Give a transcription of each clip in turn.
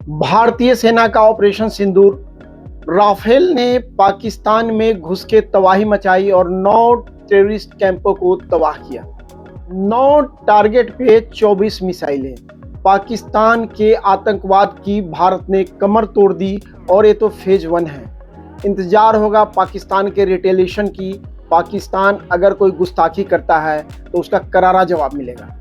भारतीय सेना का ऑपरेशन सिंदूर। राफेल ने पाकिस्तान में घुस के तबाही मचाई और 9 टेररिस्ट कैंपों को तबाह किया। 9 टारगेट पे 24 मिसाइलें। पाकिस्तान के आतंकवाद की भारत ने कमर तोड़ दी और ये तो फेज 1 है। इंतजार होगा पाकिस्तान के रिटेलिएशन की। पाकिस्तान अगर कोई गुस्ताखी करता है तो उसका करारा जवाब मिलेगा।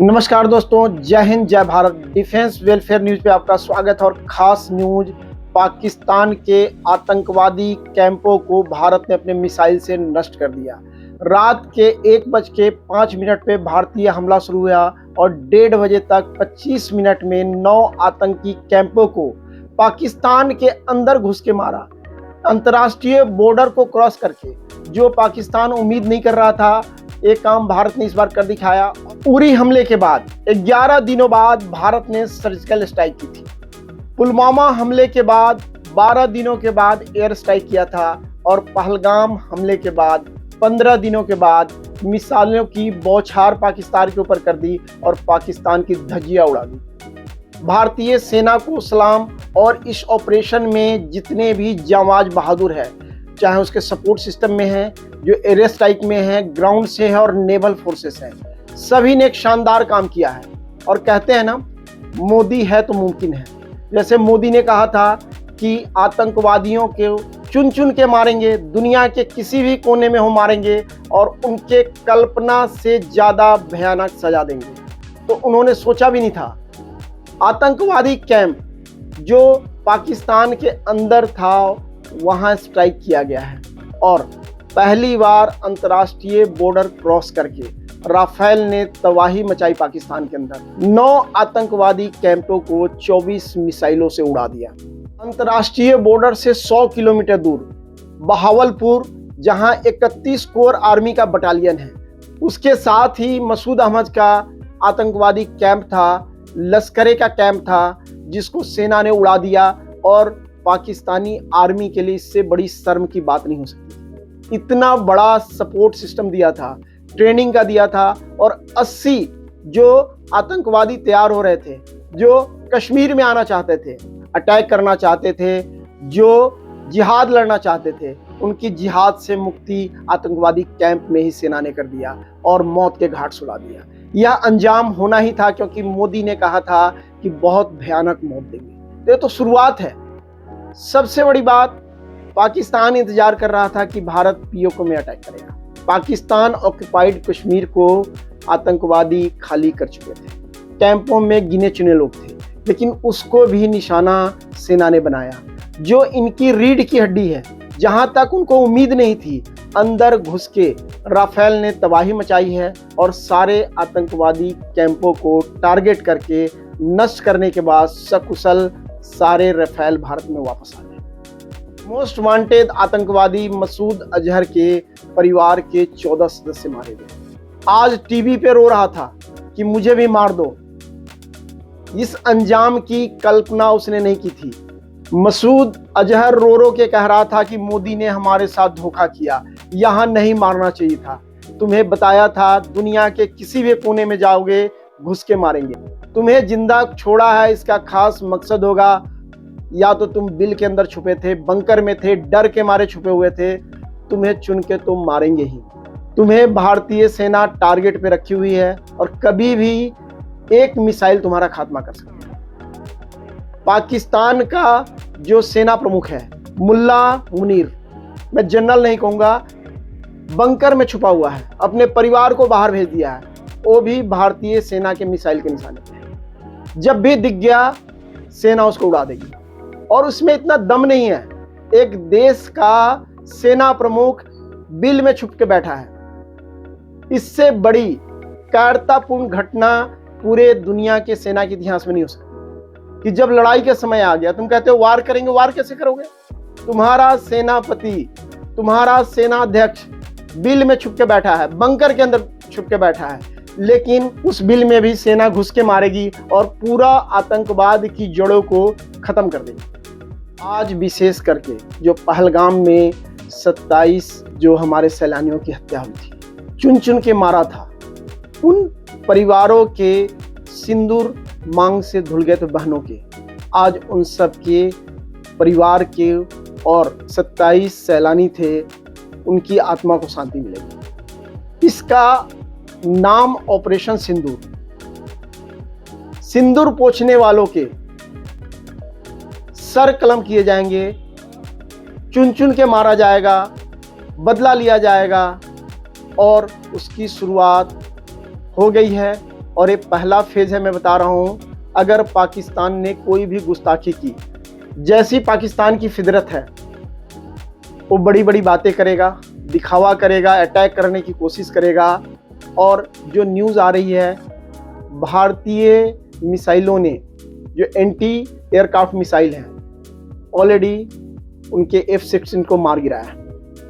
नमस्कार दोस्तों, जय हिंद जय भारत। डिफेंस वेलफेयर न्यूज पे आपका स्वागत है और खास न्यूज, पाकिस्तान के आतंकवादी कैंपों को भारत ने अपने मिसाइल से नष्ट कर दिया। रात के 1:05 पे भारतीय हमला शुरू हुआ और 1:30 बजे तक 25 मिनट में 9 आतंकी कैंपों को पाकिस्तान के अंदर घुस के मारा। अंतर्राष्ट्रीय बॉर्डर को क्रॉस करके, जो पाकिस्तान उम्मीद नहीं कर रहा था, एक काम भारत ने इस बार कर दिखाया। उरी हमले के बाद 11 दिनों बाद भारत ने सर्जिकल स्ट्राइक की थी। पुलवामा हमले के बाद 12 दिनों के बाद एयर स्ट्राइक किया था और पहलगाम हमले के बाद 15 दिनों के बाद मिसाइलों की बौछार पाकिस्तान के ऊपर कर दी और पाकिस्तान की धज्जियां उड़ा दी। भारतीय सेना को सलाम। और इस ऑपरेशन में जितने भी जांबाज बहादुर है, चाहे उसके सपोर्ट सिस्टम में है, जो एयर स्ट्राइक में है, ग्राउंड से है और नेवल फोर्सेस है, सभी ने एक शानदार काम किया है। और कहते हैं ना, मोदी है तो मुमकिन है। जैसे मोदी ने कहा था कि आतंकवादियों के चुन चुन के मारेंगे, दुनिया के किसी भी कोने में हो मारेंगे और उनके कल्पना से ज़्यादा भयानक सजा देंगे, तो उन्होंने सोचा भी नहीं था। आतंकवादी कैंप जो पाकिस्तान के अंदर था, वहाँ स्ट्राइक किया गया है और पहली बार अंतर्राष्ट्रीय बॉर्डर क्रॉस करके राफेल ने तबाही मचाई पाकिस्तान के अंदर। 9 आतंकवादी कैंपों को 24 मिसाइलों से उड़ा दिया। अंतर्राष्ट्रीय बॉर्डर से 100 किलोमीटर दूर बहावलपुर, जहां 31 कोर आर्मी का बटालियन है, उसके साथ ही मसूद अहमद का आतंकवादी कैंप था, लश्करे का कैंप था, जिसको सेना ने उड़ा दिया। और पाकिस्तानी आर्मी के लिए इससे बड़ी शर्म की बात नहीं हो सकती। इतना बड़ा सपोर्ट सिस्टम दिया था, ट्रेनिंग का दिया था और 80 जो आतंकवादी तैयार हो रहे थे, जो कश्मीर में आना चाहते थे, अटैक करना चाहते थे, जो जिहाद लड़ना चाहते थे, उनकी जिहाद से मुक्ति आतंकवादी कैंप में ही सेना ने कर दिया और मौत के घाट सुला दिया। यह अंजाम होना ही था, क्योंकि मोदी ने कहा था कि बहुत भयानक मौत देंगे। तो ये तो शुरुआत है। सबसे बड़ी बात, पाकिस्तान इंतजार कर रहा था कि भारत पीओके में अटैक करेगा। पाकिस्तान ऑक्युपाइड कश्मीर को आतंकवादी खाली कर चुके थे। कैंपों में गिने चुने लोग थे, लेकिन उसको भी निशाना सेना ने बनाया। जो इनकी रीढ़ की हड्डी है, जहां तक उनको उम्मीद नहीं थी, अंदर घुस के राफेल ने तबाही मचाई है और सारे आतंकवादी कैंपों को टारगेट करके नष्ट करने के बाद सकुशल सारे राफेल भारत में वापस आ गए। मोस्ट वांटेड आतंकवादी मसूद अजहर के परिवार के 14 सदस्य मारे गए। आज टीवी पे रो रहा था कि मुझे भी मार दो। इस अंजाम की कल्पना उसने नहीं की थी। मसूद अजहर रो रो के कह रहा था कि मोदी ने हमारे साथ धोखा किया, यहाँ नहीं मारना चाहिए था। तुम्हें बताया था दुनिया के किसी भी कोने में जाओगे, घुस के मारेंगे। तुम्हें जिंदा छोड़ा है, इसका खास मकसद होगा, या तो तुम बिल के अंदर छुपे थे, बंकर में थे, डर के मारे छुपे हुए थे, तुम्हें चुन के तो मारेंगे ही। तुम्हें भारतीय सेना टारगेट पे रखी हुई है और कभी भी एक मिसाइल तुम्हारा खात्मा कर सकती है। पाकिस्तान का जो सेना प्रमुख है मुल्ला मुनीर, मैं जनरल नहीं कहूँगा, बंकर में छुपा हुआ है, अपने परिवार को बाहर भेज दिया है, वो भी भारतीय सेना के मिसाइल के निशाने पे है। जब भी दिख गया, सेना उसको उड़ा देगी। और उसमें इतना दम नहीं है। एक देश का सेना प्रमुख बिल में छुप के बैठा है। इससे बड़ी कायरतापूर्ण घटना पूरे दुनिया के सेना के इतिहास में नहीं हो सकती कि जब लड़ाई का समय आ गया, तुम कहते हो वार करेंगे। वार कैसे करोगे? तुम्हारा सेनापति, तुम्हारा सेनाध्यक्ष बिल में छुप के बैठा है, बंकर के अंदर छुप के बैठा है, लेकिन उस बिल में भी सेना घुस के मारेगी और पूरा आतंकवाद की जड़ों को खत्म कर देगी। आज विशेष करके जो पहलगाम में 27 जो हमारे सैलानियों की हत्या हुई थी, चुन चुन के मारा था, उन परिवारों के सिंदूर मांग से धुल गए थे बहनों के। आज उन सब के परिवार के और 27 सैलानी थे, उनकी आत्मा को शांति मिलेगी। इसका नाम ऑपरेशन सिंदूर। सिंदूर पोंछने वालों के सर कलम किए जाएंगे, चुन चुन के मारा जाएगा, बदला लिया जाएगा और उसकी शुरुआत हो गई है। और ये पहला फेज है, मैं बता रहा हूं। अगर पाकिस्तान ने कोई भी गुस्ताखी की, जैसी पाकिस्तान की फितरत है, वो बड़ी बड़ी बातें करेगा, दिखावा करेगा, अटैक करने की कोशिश करेगा। और जो न्यूज़ आ रही है, भारतीय मिसाइलों ने जो एंटी एयरक्राफ्ट मिसाइल हैं, ऑलरेडी उनके F-16 को मार गिराया है।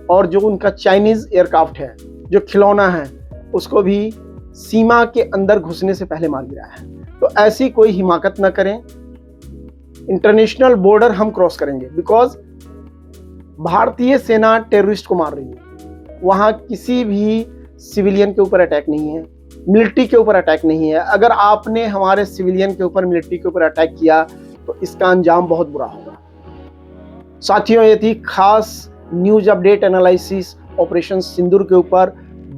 और जो उनका चाइनीज़ एयरक्राफ्ट है, जो खिलौना है, उसको भी सीमा के अंदर घुसने से पहले मार गिराया है। तो ऐसी कोई हिमाकत न करें। इंटरनेशनल बॉर्डर हम क्रॉस करेंगे, बिकॉज भारतीय सेना टेररिस्ट को मार रही है। वहाँ किसी भी सिविलियन के ऊपर अटैक नहीं है, मिलिट्री के ऊपर अटैक नहीं है। अगर आपने हमारे सिविलियन के ऊपर, मिलिट्री के ऊपर अटैक किया तो इसका अंजाम बहुत बुरा होगा। साथियों, ये थी खास न्यूज अपडेट एनालिसिस ऑपरेशन सिंदूर के ऊपर।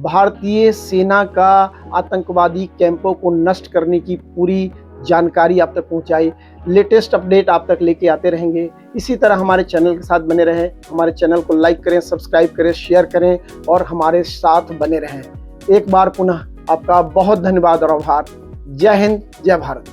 भारतीय सेना का आतंकवादी कैंपों को नष्ट करने की पूरी जानकारी आप तक पहुंचाई। लेटेस्ट अपडेट आप तक लेके आते रहेंगे। इसी तरह हमारे चैनल के साथ बने रहें। हमारे चैनल को लाइक करें, सब्सक्राइब करें, शेयर करें और हमारे साथ बने रहें। एक बार पुनः आपका बहुत धन्यवाद और आभार। जय हिंद, जय भारत।